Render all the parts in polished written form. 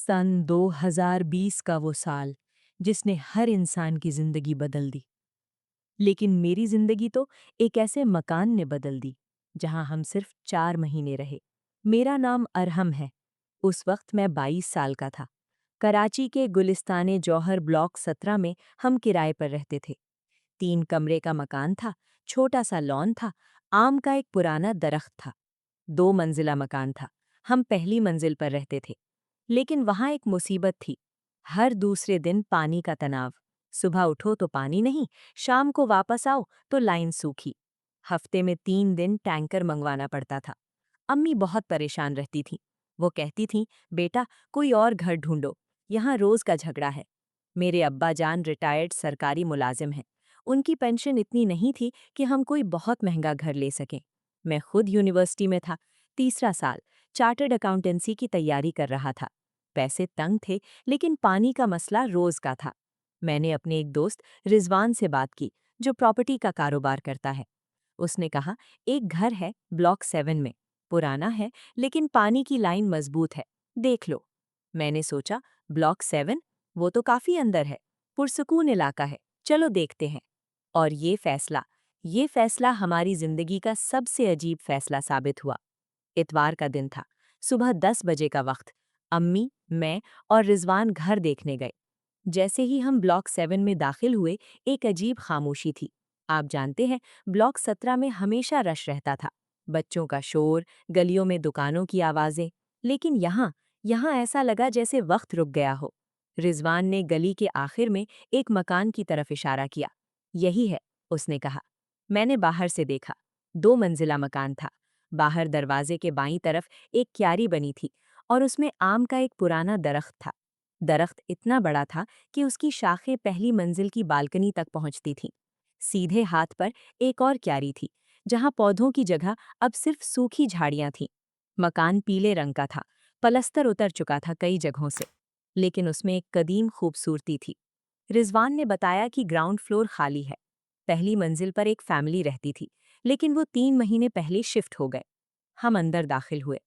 सन 2020 का वो साल जिसने हर इंसान की जिंदगी बदल दी। लेकिन मेरी जिंदगी तो एक ऐसे मकान ने बदल दी जहां हम सिर्फ 4 महीने रहे। मेरा नाम अरहम है। उस वक्त मैं 22 साल का था। कराची के गुलिस्ताने जौहर ब्लॉक 17 में हम किराए पर रहते थे। 3 कमरे का मकान था, छोटा सा लॉन था, आम का एक पुराना दरख्त था। 2 मंजिला मकान था। हम पहली मंजिल पर रहते थे। लेकिन वहां एक मुसीबत थी। हर दूसरे दिन पानी का तनाव। सुबह उठो तो पानी नहीं, शाम को वापस आओ तो लाइन सूखी। हफ्ते में 3 दिन टैंकर मंगवाना पड़ता था। अम्मी बहुत परेशान रहती थीं। वो कहती थीं, बेटा कोई और घर ढूंढो, यहाँ रोज का झगड़ा है। मेरे अब्बा जान रिटायर्ड सरकारी मुलाजिम हैं। उनकी पेंशन इतनी नहीं थी कि हम कोई बहुत महंगा घर ले सकें। मैं खुद यूनिवर्सिटी में था, तीसरा साल, चार्टर्ड अकाउंटेंसी की तैयारी कर रहा था। पैसे तंग थे, लेकिन पानी का मसला रोज का था। मैंने अपने एक दोस्त रिजवान से बात की, जो प्रॉपर्टी का कारोबार करता है। उसने कहा, एक घर है ब्लॉक 7 में, पुराना है लेकिन पानी की लाइन मजबूत है, देख लो। मैंने सोचा, ब्लॉक 7, वो तो काफी अंदर है, पुरसुकून इलाका है, चलो देखते हैं। और ये फैसला हमारी जिंदगी का सबसे अजीब फैसला साबित हुआ। इतवार का दिन था। सुबह 10 बजे का वक्त। अम्मी, मैं और रिजवान घर देखने गए। जैसे ही हम ब्लॉक 7 में दाखिल हुए, एक अजीब खामोशी थी। आप जानते हैं, ब्लॉक 17 में हमेशा रश रहता था, बच्चों का शोर, गलियों में दुकानों की आवाजें। लेकिन यहाँ ऐसा लगा जैसे वक्त रुक गया हो। रिजवान ने गली के आखिर में एक मकान की तरफ इशारा किया। यही है, उसने कहा। मैंने बाहर से देखा। 2 मंजिला मकान था। बाहर दरवाजे के बाईं तरफ एक क्यारी बनी थी और उसमें आम का एक पुराना दरख्त था। दरख्त इतना बड़ा था कि उसकी शाखें पहली मंजिल की बालकनी तक पहुंचती थीं। सीधे हाथ पर एक और क्यारी थी, जहां पौधों की जगह अब सिर्फ सूखी झाड़ियां थीं। मकान पीले रंग का था, पलस्तर उतर चुका था कई जगहों से, लेकिन उसमें एक कदीम खूबसूरती थी। रिजवान ने बताया कि ग्राउंड फ्लोर खाली है। पहली मंजिल पर एक फैमिली रहती थी, लेकिन वो 3 महीने पहले शिफ्ट हो गए। हम अंदर दाखिल हुए।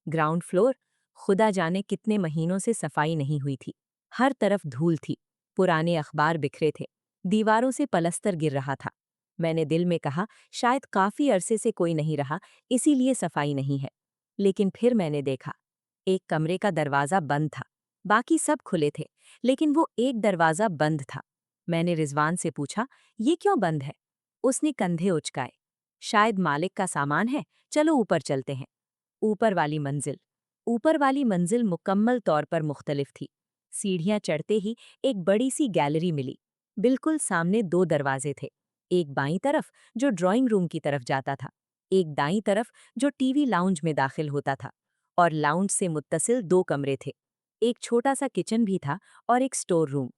ग्राउंड फ्लोर, खुदा जाने कितने महीनों से सफाई नहीं हुई थी। हर तरफ धूल थी, पुराने अखबार बिखरे थे, दीवारों से पलस्तर गिर रहा था। मैंने दिल में कहा, शायद काफी अरसे से कोई नहीं रहा, इसीलिए सफाई नहीं है। लेकिन फिर मैंने देखा, एक कमरे का दरवाजा बंद था। बाकी सब खुले थे, लेकिन वो एक दरवाजा बंद था। मैंने रिजवान से पूछा, ये क्यों बंद है? उसने कंधे उचकाए। शायद मालिक का सामान है, चलो ऊपर चलते हैं। ऊपर वाली मंजिल। ऊपर वाली मंजिल मुकम्मल तौर पर मुख्तलिफ थी। सीढ़ियां चढ़ते ही एक बड़ी सी गैलरी मिली। बिल्कुल सामने 2 दरवाजे थे। एक बाईं तरफ, जो ड्राइंग रूम की तरफ जाता था, एक दाईं तरफ, जो टीवी लाउंज में दाखिल होता था। और लाउंज से मुत्तसिल 2 कमरे थे। एक छोटा सा किचन भी था और एक स्टोर रूम।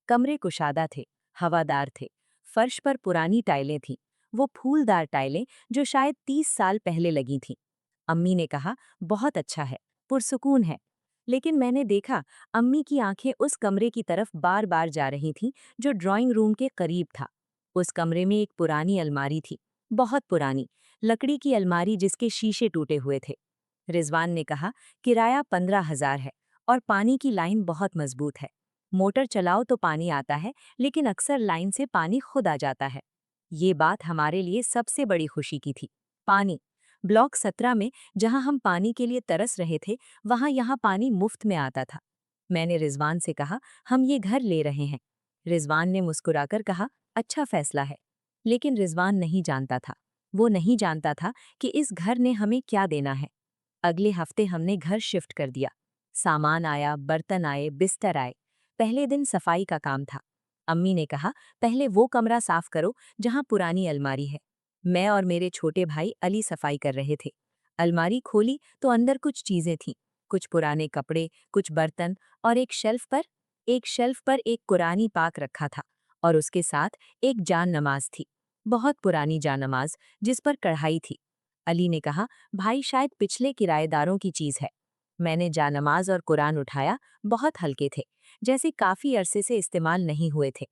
कमरे कुशादा थे, हवादार थे। फर्श पर पुरानी टाइलें थीं, वो फूलदार टाइलें जो शायद 30 साल पहले लगी थीं। अम्मी ने कहा, बहुत अच्छा है, पुरसुकून है। लेकिन मैंने देखा, अम्मी की आंखें उस कमरे की तरफ बार बार जा रही थीं जो ड्राइंग रूम के करीब था। उस कमरे में एक पुरानी अलमारी थी, बहुत पुरानी, लकड़ी की अलमारी जिसके शीशे टूटे हुए थे। रिजवान ने कहा, किराया 15,000 है और पानी की लाइन बहुत मजबूत है। मोटर चलाओ तो पानी आता है, लेकिन अक्सर लाइन से पानी खुद आ जाता है। ये बात हमारे लिए सबसे बड़ी खुशी की थी। पानी। ब्लॉक 17 में जहां हम पानी के लिए तरस रहे थे, वहां यहाँ पानी मुफ्त में आता था। मैंने रिजवान से कहा, हम ये घर ले रहे हैं। रिजवान ने मुस्कुराकर कहा, अच्छा फैसला है। लेकिन रिजवान नहीं जानता था। वो नहीं जानता था कि इस घर ने हमें क्या देना है। अगले हफ्ते हमने घर शिफ्ट कर दिया। सामान आया, बर्तन आए, बिस्तर आए। पहले दिन सफाई का काम था। अम्मी ने कहा, पहले वो कमरा साफ करो जहां पुरानी अलमारी है। मैं और मेरे छोटे भाई अली सफाई कर रहे थे। अलमारी खोली तो अंदर कुछ चीजें थीं, कुछ पुराने कपड़े, कुछ बर्तन, और एक शेल्फ पर एक कुरानी पाक रखा था, और उसके साथ एक जान नमाज थी, बहुत पुरानी जान नमाज जिस पर कढ़ाई थी। अली ने कहा, भाई शायद पिछले किराएदारों की चीज है। मैंने जानमाज और कुरान उठाया, बहुत हल्के थे, जैसे काफी अरसे से इस्तेमाल नहीं हुए थे।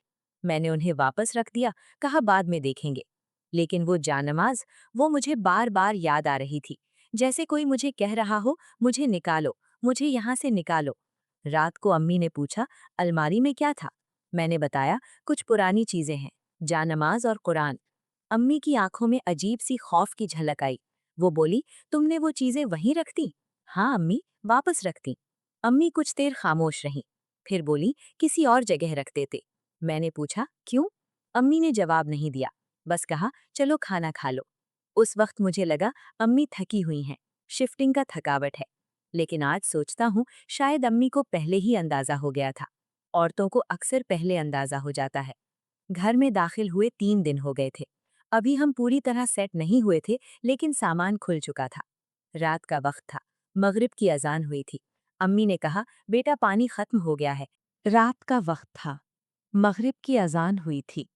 मैंने उन्हें वापस रख दिया, कहा बाद में देखेंगे। लेकिन वो जानमाज, वो मुझे बार बार याद आ रही थी, जैसे कोई मुझे कह रहा हो, मुझे निकालो, मुझे यहाँ से निकालो। रात को अम्मी ने पूछा, अलमारी में क्या था? मैंने बताया, कुछ पुरानी चीजें हैं, जानमाज और कुरान। अम्मी की आंखों में अजीब सी खौफ की झलक आई। वो बोली, तुमने वो चीजें वहीं रख दी? हाँ अम्मी, वापस रख दी। अम्मी कुछ देर खामोश रहीं, फिर बोली, किसी और जगह रख देते। मैंने पूछा, क्यों? अम्मी ने जवाब नहीं दिया, बस कहा, चलो खाना खा लो। उस वक्त मुझे लगा अम्मी थकी हुई हैं, शिफ्टिंग का थकावट है। लेकिन आज सोचता हूँ, शायद अम्मी को पहले ही अंदाजा हो गया था। औरतों को अक्सर पहले अंदाजा हो जाता है। घर में दाखिल हुए 3 दिन हो गए थे। अभी हम पूरी तरह सेट नहीं हुए थे, लेकिन सामान खुल चुका था। रात का वक्त था, मगरिब की अजान हुई थी। अम्मी ने कहा, बेटा पानी खत्म हो गया है। रात का वक्त था, मगरिब की अजान हुई थी।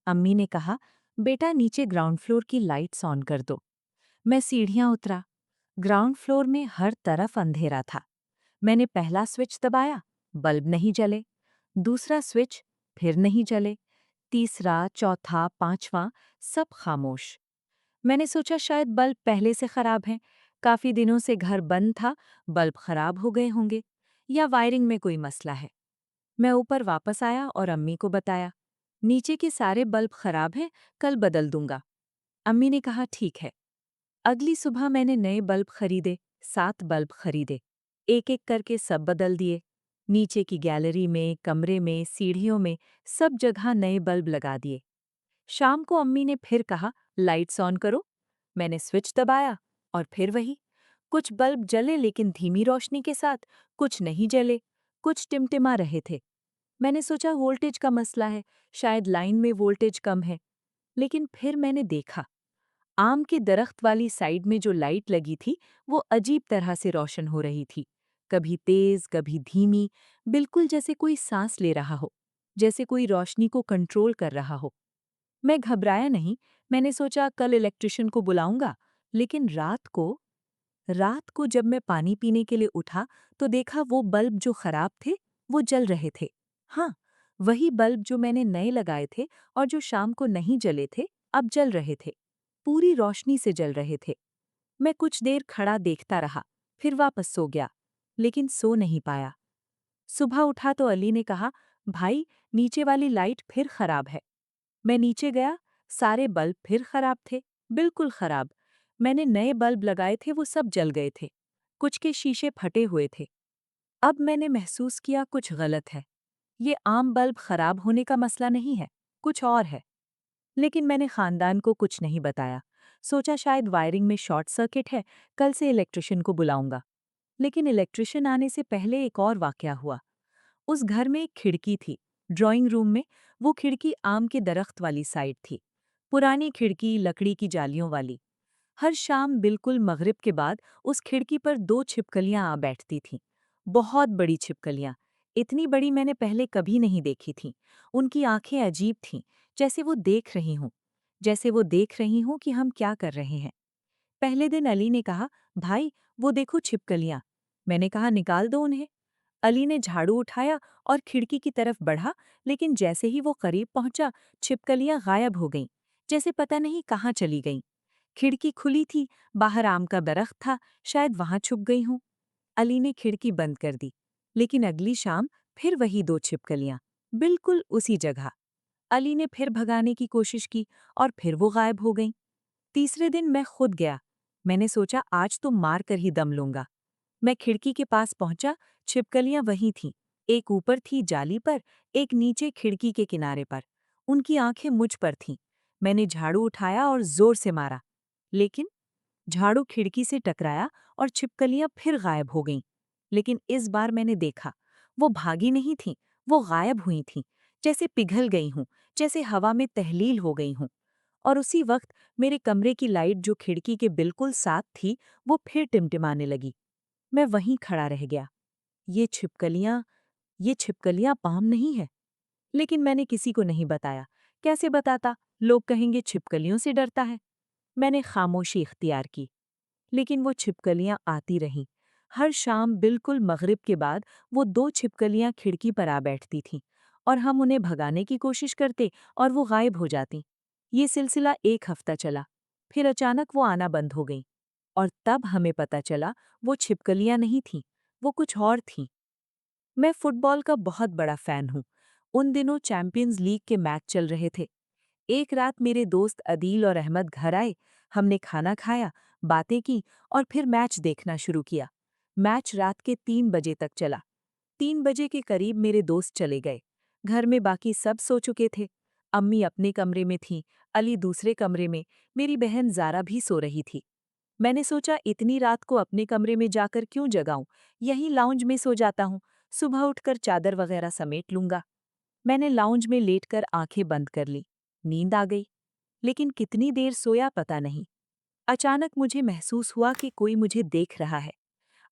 अम्मी ने कहा, बेटा नीचे ग्राउंड फ्लोर की लाइट्स ऑन कर दो। मैं सीढ़ियां उतरा। ग्राउंड फ्लोर में हर तरफ अंधेरा था। मैंने पहला स्विच दबाया, बल्ब नहीं जले। दूसरा स्विच, फिर नहीं जले। तीसरा, चौथा, पांचवां, सब खामोश। मैंने सोचा शायद बल्ब पहले से खराब हैं। काफी दिनों से घर बंद था, बल्ब खराब हो गए होंगे, या वायरिंग में कोई मसला है। मैं ऊपर वापस आया और अम्मी को बताया, नीचे के सारे बल्ब खराब हैं, कल बदल दूंगा। अम्मी ने कहा, ठीक है। अगली सुबह मैंने नए बल्ब खरीदे, 7 बल्ब खरीदे। एक एक करके सब बदल दिए। नीचे की गैलरी में, कमरे में, सीढ़ियों में, सब जगह नए बल्ब लगा दिए। शाम को अम्मी ने फिर कहा, लाइट्स ऑन करो। मैंने स्विच दबाया और फिर वही। कुछ बल्ब जले लेकिन धीमी रोशनी के साथ, कुछ नहीं जले, कुछ टिमटिमा रहे थे। मैंने सोचा वोल्टेज का मसला है, शायद लाइन में वोल्टेज कम है। लेकिन फिर मैंने देखा, आम के दरख्त वाली साइड में जो लाइट लगी थी, वो अजीब तरह से रोशन हो रही थी। कभी तेज, कभी धीमी, बिल्कुल जैसे कोई सांस ले रहा हो, जैसे कोई रोशनी को कंट्रोल कर रहा हो। मैं घबराया नहीं, मैंने सोचा कल इलेक्ट्रिशियन को बुलाऊंगा। लेकिन रात को जब मैं पानी पीने के लिए उठा, तो देखा वो बल्ब जो खराब थे, वो जल रहे थे। हाँ, वही बल्ब जो मैंने नए लगाए थे और जो शाम को नहीं जले थे, अब जल रहे थे। पूरी रोशनी से जल रहे थे। मैं कुछ देर खड़ा देखता रहा, फिर वापस सो गया, लेकिन सो नहीं पाया। सुबह उठा तो अली ने कहा, भाई, नीचे वाली लाइट फिर खराब है। मैं नीचे गया, सारे बल्ब फिर खराब थे, बिल्कुल खराब। मैंने नए बल्ब लगाए थे, वो सब जल गए थे। कुछ के शीशे फटे हुए थे। अब मैंने महसूस किया कुछ गलत है। ये आम बल्ब खराब होने का मसला नहीं है, कुछ और है। लेकिन मैंने खानदान को कुछ नहीं बताया। सोचा शायद वायरिंग में शॉर्ट सर्किट है, कल से इलेक्ट्रिशियन को बुलाऊंगा। लेकिन इलेक्ट्रिशियन आने से पहले एक और वाकया हुआ। उस घर में एक खिड़की थी, ड्राइंग रूम में। वो खिड़की आम के दरख्त वाली साइड थी। पुरानी खिड़की, लकड़ी की जालियों वाली। हर शाम बिल्कुल मगरिब के बाद उस खिड़की पर 2 छिपकलियां आ बैठती थीं। बहुत बड़ी छिपकलियां। इतनी बड़ी मैंने पहले कभी नहीं देखी थीं। उनकी आंखें अजीब थीं, जैसे वो देख रही हूं। जैसे वो देख रही हूं कि हम क्या कर रहे हैं। पहले दिन अली ने कहा, भाई, वो देखो छिपकलियां। मैंने कहा, निकाल दो उन्हें। अली ने झाड़ू उठाया और खिड़की की तरफ बढ़ा, लेकिन जैसे ही वो करीब पहुंचा, छिपकलियां गायब हो गईं, जैसे पता नहीं कहाँ चली गईं। खिड़की खुली थी, बाहर आम का दरख्त था, शायद वहां छुप गई हूं। अली ने खिड़की बंद कर दी, लेकिन अगली शाम फिर वही 2 छिपकलियां, बिल्कुल उसी जगह। अली ने फिर भगाने की कोशिश की और फिर वो गायब हो गईं। तीसरे दिन मैं खुद गया। मैंने सोचा आज तो मार कर ही दम लूंगा। मैं खिड़की के पास पहुंचा, छिपकलियां वहीं थीं। एक ऊपर थी जाली पर, एक नीचे खिड़की के किनारे पर। उनकी आंखें मुझ पर थीं। मैंने झाड़ू उठाया और जोर से मारा, लेकिन झाड़ू खिड़की से टकराया और छिपकलियां फिर गायब हो गईं। लेकिन इस बार मैंने देखा, वो भागी नहीं थीं, वो गायब हुई थीं, जैसे पिघल गई हूं, जैसे हवा में तहलील हो गई हूं। और उसी वक्त मेरे कमरे की लाइट जो खिड़की के बिल्कुल साथ थी, वो फिर टिमटिमाने लगी। मैं वहीं खड़ा रह गया। ये छिपकलियां ये छिपकलियां पाम नहीं है। लेकिन मैंने किसी को नहीं बताया। कैसे बताता? लोग कहेंगे छिपकलियों से डरता है। मैंने खामोशी इख्तियार की। लेकिन वो छिपकलियां आती रहीं। हर शाम बिल्कुल मगरिब के बाद वो 2 छिपकलियां खिड़की पर आ बैठती थीं और हम उन्हें भगाने की कोशिश करते और वो गायब हो जातीं। ये सिलसिला 1 हफ्ता चला। फिर अचानक वो आना बंद हो गईं और तब हमें पता चला वो छिपकलियां नहीं थीं, वो कुछ और थीं। मैं फुटबॉल का बहुत बड़ा फैन हूँ। उन दिनों चैंपियंस लीग के मैच चल रहे थे। एक रात मेरे दोस्त अदील और अहमद घर आए। हमने खाना खाया, बातें की और फिर मैच देखना शुरू किया। मैच रात के 3 बजे तक चला। 3 बजे के करीब मेरे दोस्त चले गए। घर में बाकी सब सो चुके थे। अम्मी अपने कमरे में थीं, अली दूसरे कमरे में, मेरी बहन ज़ारा भी सो रही थी। मैंने सोचा इतनी रात को अपने कमरे में जाकर क्यों जगाऊं, यहीं लाउंज में सो जाता हूँ। सुबह उठकर चादर वगैरह समेट लूंगा। मैंने लाउंज में लेटकर आंखें बंद कर ली। नींद आ गई, लेकिन कितनी देर सोया पता नहीं। अचानक मुझे महसूस हुआ कि कोई मुझे देख रहा है।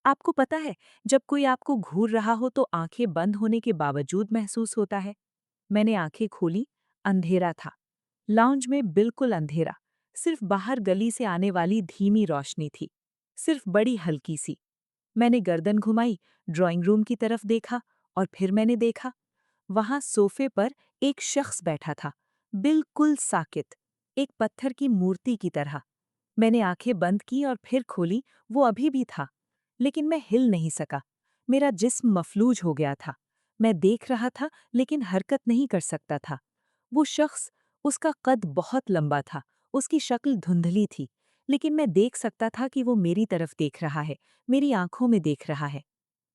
आपको पता है, जब कोई आपको घूर रहा हो तो आंखें बंद होने के बावजूद महसूस होता है। मैंने आंखें खोली। अंधेरा था। लाउंज में बिल्कुल अंधेरा। सिर्फ बाहर गली से आने वाली धीमी रोशनी थी, सिर्फ बड़ी हल्की सी। मैंने गर्दन घुमाई, ड्राइंग रूम की तरफ देखा और फिर मैंने देखा, वहां सोफे पर एक शख्स बैठा था, बिल्कुल साकित, एक पत्थर की मूर्ति की तरह। मैंने आंखें बंद की और फिर खोली। वो अभी भी था, लेकिन मैं हिल नहीं सका। मेरा जिस्म मफलूज हो गया था। मैं देख रहा था, लेकिन हरकत नहीं कर सकता था। वो शख्स, उसका कद बहुत लंबा था, उसकी शक्ल धुंधली थी, लेकिन मैं देख सकता था कि वो मेरी तरफ देख रहा है, मेरी आंखों में देख रहा है।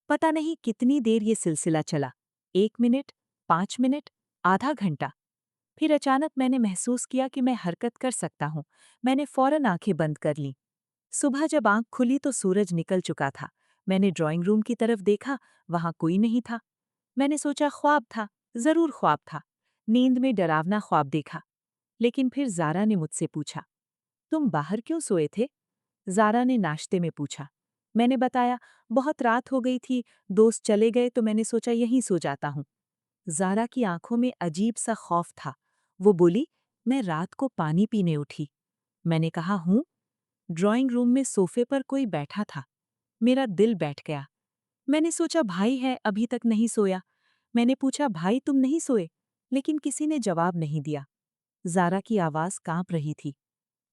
पता नहीं कितनी देर ये सिलसिला चला। 1 मिनट, 5 मिनट, आधा घंटा। फिर अचानक मैंने महसूस किया कि मैं हरकत कर सकता हूँ। मैंने फौरन आंखें बंद कर लीं। सुबह जब आंख खुली तो सूरज निकल चुका था। मैंने ड्राइंग रूम की तरफ देखा, वहां कोई नहीं था। मैंने सोचा ख्वाब था, जरूर ख्वाब था। नींद में डरावना ख्वाब देखा। लेकिन फिर ज़ारा ने मुझसे पूछा, तुम बाहर क्यों सोए थे? ज़ारा ने नाश्ते में पूछा। मैंने बताया, बहुत रात हो गई थी, दोस्त चले गए तो मैंने सोचा यहीं सो जाता हूँ। ज़ारा की आंखों में अजीब सा खौफ था। वो बोली, मैं रात को पानी पीने उठी। मैंने कहा, हूँ? ड्राइंग रूम में सोफे पर कोई बैठा था। मेरा दिल बैठ गया। मैंने सोचा भाई है, अभी तक नहीं सोया। मैंने पूछा, भाई तुम नहीं सोए? लेकिन किसी ने जवाब नहीं दिया। ज़ारा की आवाज़ कांप रही थी।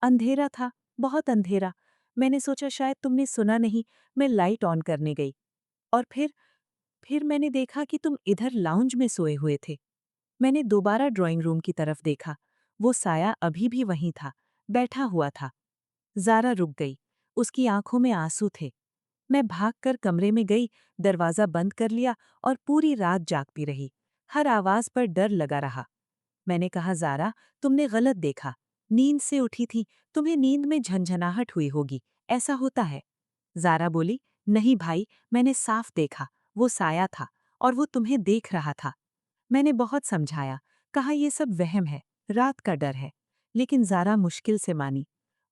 अंधेरा था, बहुत अंधेरा। मैंने सोचा शायद तुमने सुना नहीं। मैं लाइट ऑन करने गई। और फिर मैंने देखा कि तुम इधर लाउंज में सोए हुए थे। मैंने दोबारा ड्राइंग रूम की तरफ देखा। वो साया अभी भी वहीं था, बैठा हुआ था। ज़ारा रुक गई। उसकी आंखों में आंसू थे। मैं भागकर कमरे में गई, दरवाज़ा बंद कर लिया और पूरी रात जागती रही। हर आवाज़ पर डर लगा रहा। मैंने कहा, ज़ारा, तुमने गलत देखा। नींद से उठी थी, तुम्हें नींद में झंझनाहट हुई होगी, ऐसा होता है। ज़ारा बोली, नहीं भाई, मैंने साफ देखा, वो साया था और वो तुम्हें देख रहा था। मैंने बहुत समझाया, कहा ये सब वहम है, रात का डर है। लेकिन ज़ारा मुश्किल से मानी।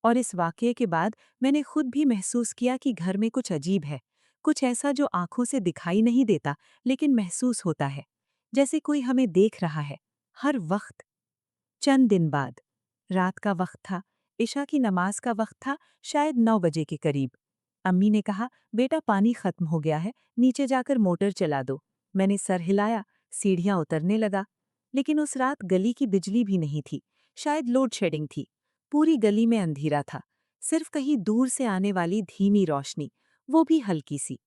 और इस वाक़ये के बाद मैंने खुद भी महसूस किया कि घर में कुछ अजीब है, कुछ ऐसा जो आंखों से दिखाई नहीं देता, लेकिन महसूस होता है, जैसे कोई हमें देख रहा है, हर वक्त। चंद दिन बाद, रात का वक्त था, इशा की नमाज का वक्त था, शायद 9 बजे के करीब। अम्मी ने कहा, बेटा पानी खत्म हो गया है, नीचे जाकर मोटर चला दो। मैंने सर हिलाया, सीढ़ियां उतरने लगा। लेकिन उस रात गली की बिजली भी नहीं थी, शायद लोड शेडिंग थी। पूरी गली में अंधेरा था, सिर्फ कहीं दूर से आने वाली धीमी रोशनी, वो भी हल्की सी।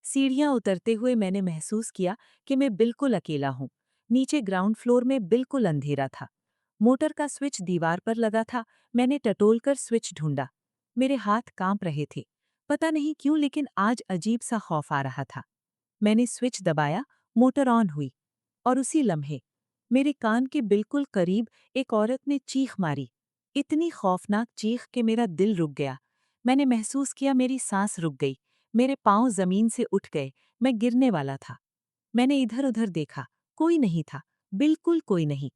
सीढ़ियां उतरते हुए मैंने महसूस किया कि मैं बिल्कुल अकेला हूँ। नीचे ग्राउंड फ्लोर में बिल्कुल अंधेरा था। मोटर का स्विच दीवार पर लगा था। मैंने टटोलकर स्विच ढूंढा। मेरे हाथ कांप रहे थे। पता नहीं क्यों, लेकिन आज अजीब सा खौफ आ रहा था। मैंने स्विच दबाया, मोटर ऑन हुई। और उसी लम्हे मेरे कान के बिल्कुल करीब एक औरत ने चीख मारी। इतनी खौफनाक चीख कि मेरा दिल रुक गया। मैंने महसूस किया मेरी सांस रुक गई। मेरे पांव जमीन से उठ गए। मैं गिरने वाला था। मैंने इधर उधर देखा, कोई नहीं था, बिल्कुल कोई नहीं।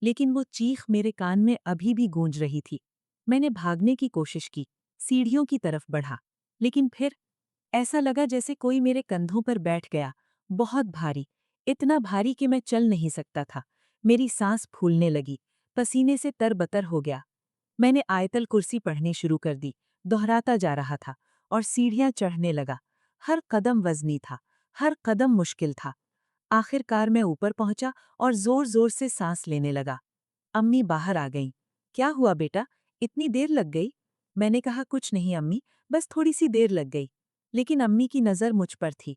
लेकिन वो चीख मेरे कान में अभी भी गूंज रही थी। मैंने भागने की कोशिश की, सीढ़ियों की तरफ बढ़ा। लेकिन फिर ऐसा लगा जैसे कोई मेरे कंधों पर बैठ गया, बहुत भारी, इतना भारी कि मैं चल नहीं सकता था। मेरी सांस फूलने लगी, पसीने से तरबतर हो गया। मैंने आयतल कुर्सी पढ़नी शुरू कर दी, दोहराता जा रहा था और सीढ़ियां चढ़ने लगा। हर कदम वजनी था, हर कदम मुश्किल था। आखिरकार मैं ऊपर पहुंचा और जोर जोर से सांस लेने लगा। अम्मी बाहर आ गईं। क्या हुआ बेटा, इतनी देर लग गई? मैंने कहा, कुछ नहीं अम्मी, बस थोड़ी सी देर लग गई। लेकिन अम्मी की नज़र मुझ पर थी।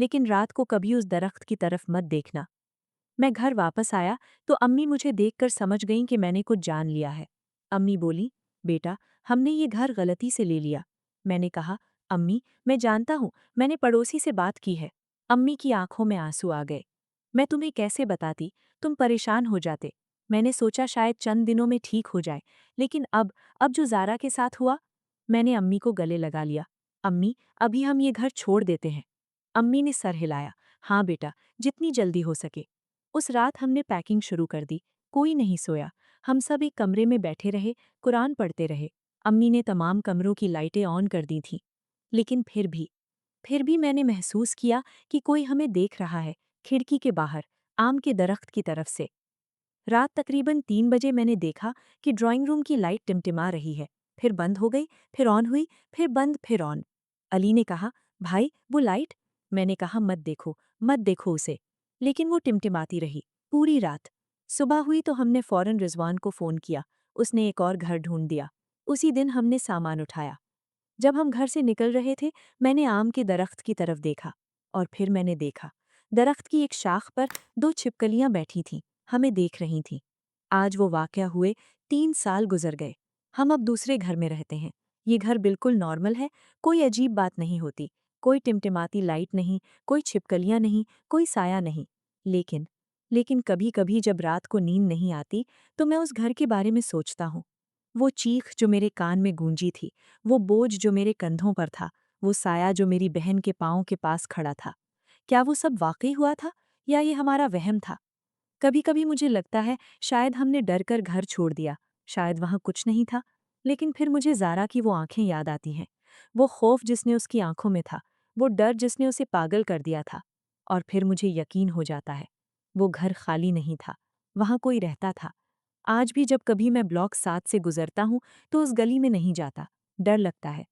लेकिन रात को कभी उस दरख्त की तरफ मत देखना। मैं घर वापस आया तो अम्मी मुझे देखकर समझ गईं कि मैंने कुछ जान लिया है। अम्मी बोली, बेटा, हमने ये घर गलती से ले लिया। मैंने कहा, अम्मी, मैं जानता हूँ, मैंने पड़ोसी से बात की है। अम्मी की आंखों में आंसू आ गए। मैं तुम्हें कैसे बताती, तुम परेशान हो जाते। मैंने सोचा शायद चंद दिनों में ठीक हो जाए, लेकिन अब जो ज़ारा के साथ हुआ। मैंने अम्मी को गले लगा लिया। अम्मी, अभी हम ये घर छोड़ देते हैं। अम्मी ने सर हिलाया। हाँ बेटा, जितनी जल्दी हो सके। उस रात हमने पैकिंग शुरू कर दी। कोई नहीं सोया। हम सब एक कमरे में बैठे रहे, कुरान पढ़ते रहे। अम्मी ने तमाम कमरों की लाइटें ऑन कर दी थीं। लेकिन फिर भी मैंने महसूस किया कि कोई हमें देख रहा है, खिड़की के बाहर, आम के दरख्त की तरफ से। रात तकरीबन 3 बजे मैंने देखा कि ड्राइंग रूम की लाइट टिमटिमा रही है। फिर बंद हो गई, फिर ऑन हुई, फिर बंद, फिर ऑन। अली ने कहा, भाई वो लाइट। मैंने कहा, मत देखो उसे। लेकिन वो टिमटिमाती रही पूरी रात। सुबह हुई तो हमने फौरन रिजवान को फ़ोन किया। उसने एक और घर ढूंढ दिया। उसी दिन हमने सामान उठाया। जब हम घर से निकल रहे थे, मैंने आम के दरख्त की तरफ देखा। और फिर मैंने देखा, दरख्त की एक शाख पर 2 छिपकलियां बैठी थीं, हमें देख रही थीं। आज वो वाकया हुए 3 साल गुजर गए। हम अब दूसरे घर में रहते हैं। ये घर बिल्कुल नॉर्मल है, कोई अजीब बात नहीं होती, कोई टिमटिमाती लाइट नहीं, कोई छिपकलियां नहीं, कोई साया नहीं। लेकिन लेकिन कभी कभी जब रात को नींद नहीं आती तो मैं उस घर के बारे में सोचता हूँ। वो चीख जो मेरे कान में गूंजी थी, वो बोझ जो मेरे कंधों पर था, वो साया जो मेरी बहन के पाँव के पास खड़ा था। क्या वो सब वाकई हुआ था या ये हमारा वहम था? कभी कभी मुझे लगता है शायद हमने डर कर घर छोड़ दिया, शायद वहां कुछ नहीं था। लेकिन फिर मुझे ज़ारा की वो आंखें याद आती हैं, वो खौफ जिसने उसकी आंखों में था, वो डर जिसने उसे पागल कर दिया था। और फिर मुझे यकीन हो जाता है, वो घर खाली नहीं था, वहां कोई रहता था। आज भी जब कभी मैं ब्लॉक 7 से गुजरता हूँ तो उस गली में नहीं जाता, डर लगता है।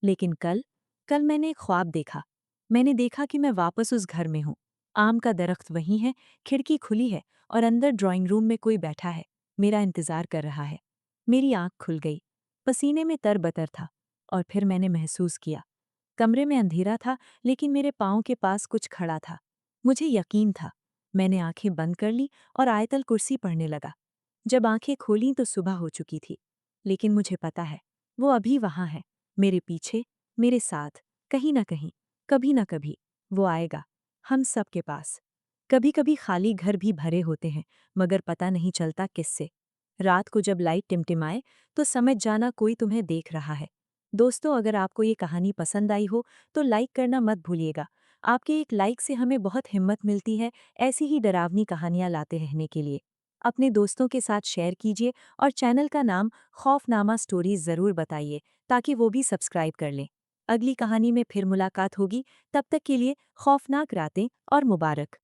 लेकिन कल कल मैंने एक ख्वाब देखा। मैंने देखा कि मैं वापस उस घर में हूँ। आम का दरख्त वहीं है, खिड़की खुली है और अंदर ड्राइंग रूम में कोई बैठा है, मेरा इंतजार कर रहा है। मेरी आंख खुल गई, पसीने में तरबतर था। और फिर मैंने महसूस किया, कमरे में अंधेरा था, लेकिन मेरे पाँव के पास कुछ खड़ा था। मुझे यकीन था। मैंने आंखें बंद कर ली और आयतल कुर्सी पढ़ने लगा। जब आंखें खोलीं तो सुबह हो चुकी थी। लेकिन मुझे पता है, वो अभी वहां है, मेरे पीछे, मेरे साथ, कहीं ना कहीं, कभी ना कभी वो आएगा, हम सब के पास। कभी कभी खाली घर भी भरे होते हैं, मगर पता नहीं चलता किससे। रात को जब लाइट टिमटिमाए तो समझ जाना कोई तुम्हें देख रहा है। दोस्तों, अगर आपको ये कहानी पसंद आई हो तो लाइक करना मत भूलिएगा। आपके एक लाइक से हमें बहुत हिम्मत मिलती है ऐसी ही डरावनी कहानियां लाते रहने के लिए। अपने दोस्तों के साथ शेयर कीजिए और चैनल का नाम खौफनामा स्टोरीज ज़रूर बताइए ताकि वो भी सब्सक्राइब कर लें। अगली कहानी में फिर मुलाकात होगी, तब तक के लिए खौफनाक रातें और मुबारक।